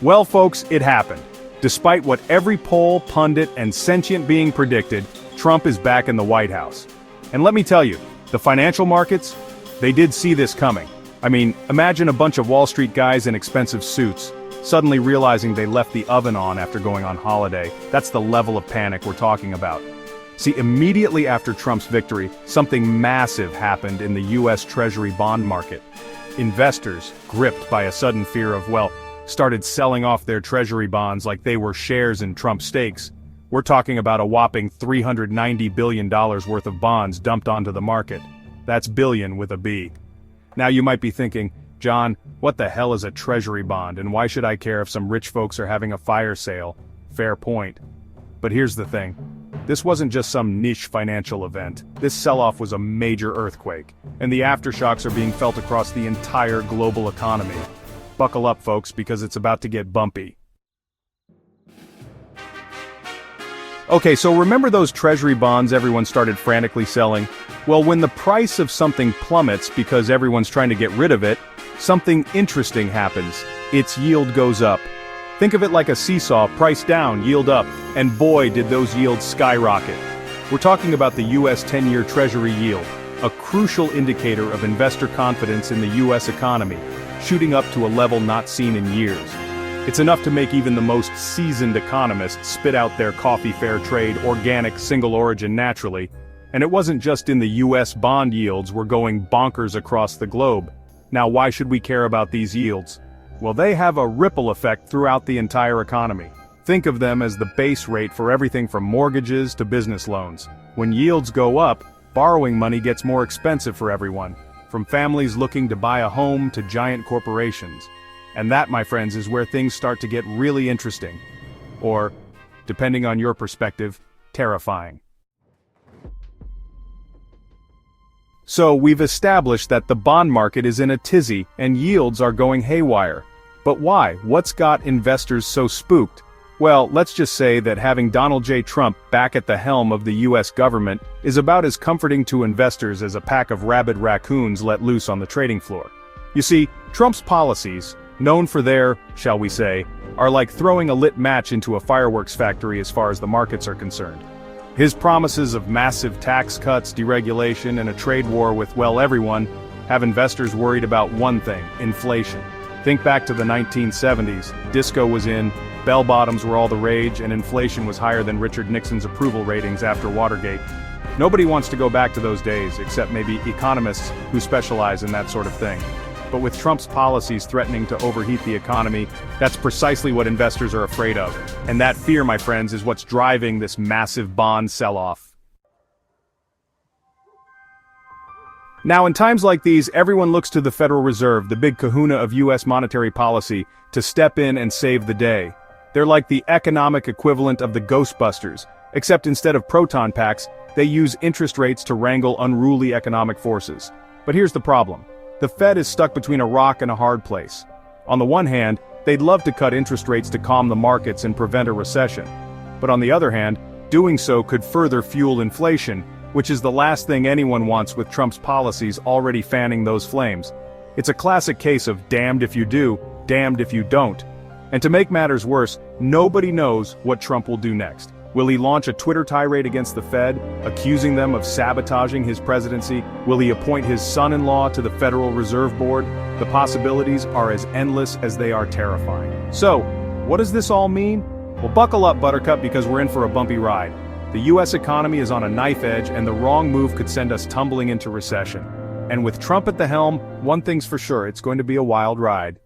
Well, folks, it happened. Despite what every poll, pundit, and sentient being predicted, Trump is back in the White House. And let me tell you, the financial markets, they did see this coming. I mean, imagine a bunch of Wall Street guys in expensive suits, suddenly realizing they left the oven on after going on holiday. That's the level of panic we're talking about. See, immediately after Trump's victory, something massive happened in the U.S. Treasury bond market. Investors, gripped by a sudden fear of, well, started selling off their Treasury bonds like they were shares in Trump stakes. We're talking about a whopping $390 billion worth of bonds dumped onto the market. That's billion with a B. Now you might be thinking, John, what the hell is a Treasury bond, and why should I care if some rich folks are having a fire sale? Fair point. But here's the thing. This wasn't just some niche financial event. This sell-off was a major earthquake, and the aftershocks are being felt across the entire global economy. Buckle up, folks, because it's about to get bumpy. Okay, so remember those Treasury bonds everyone started frantically selling? Well, when the price of something plummets because everyone's trying to get rid of it, something interesting happens. Its yield goes up. Think of it like a seesaw, price down, yield up, and boy did those yields skyrocket. We're talking about the US 10-year Treasury yield, a crucial indicator of investor confidence in the US economy, shooting up to a level not seen in years. It's enough to make even the most seasoned economists spit out their coffee fair trade, organic, single origin naturally. And it wasn't just in the US bond yields were going bonkers across the globe. Now why should we care about these yields? Well, they have a ripple effect throughout the entire economy. Think of them as the base rate for everything from mortgages to business loans. When yields go up, borrowing money gets more expensive for everyone, from families looking to buy a home to giant corporations. And that, my friends, is where things start to get really interesting. Or, depending on your perspective, terrifying. So we've established that the bond market is in a tizzy and yields are going haywire. But why? What's got investors so spooked? Well, let's just say that having Donald J. Trump back at the helm of the US government is about as comforting to investors as a pack of rabid raccoons let loose on the trading floor. You see, Trump's policies, known for their, shall we say, are like throwing a lit match into a fireworks factory as far as the markets are concerned. His promises of massive tax cuts, deregulation, and a trade war with, well, everyone, have investors worried about one thing: inflation. Think back to the 1970s, disco was in, bell-bottoms were all the rage, and inflation was higher than Richard Nixon's approval ratings after Watergate. Nobody wants to go back to those days, except maybe economists who specialize in that sort of thing. But with Trump's policies threatening to overheat the economy, that's precisely what investors are afraid of. And that fear, my friends, is what's driving this massive bond sell-off. Now, in times like these, everyone looks to the Federal Reserve, the big kahuna of US monetary policy, to step in and save the day. They're like the economic equivalent of the Ghostbusters, except instead of proton packs, they use interest rates to wrangle unruly economic forces. But here's the problem. The Fed is stuck between a rock and a hard place. On the one hand, they'd love to cut interest rates to calm the markets and prevent a recession. But on the other hand, doing so could further fuel inflation, which is the last thing anyone wants with Trump's policies already fanning those flames. It's a classic case of damned if you do, damned if you don't. And to make matters worse, nobody knows what Trump will do next. Will he launch a Twitter tirade against the Fed, accusing them of sabotaging his presidency? Will he appoint his son-in-law to the Federal Reserve Board? The possibilities are as endless as they are terrifying. So, what does this all mean? Well, buckle up, Buttercup, because we're in for a bumpy ride. The US economy is on a knife edge, and the wrong move could send us tumbling into recession. And with Trump at the helm, one thing's for sure, it's going to be a wild ride.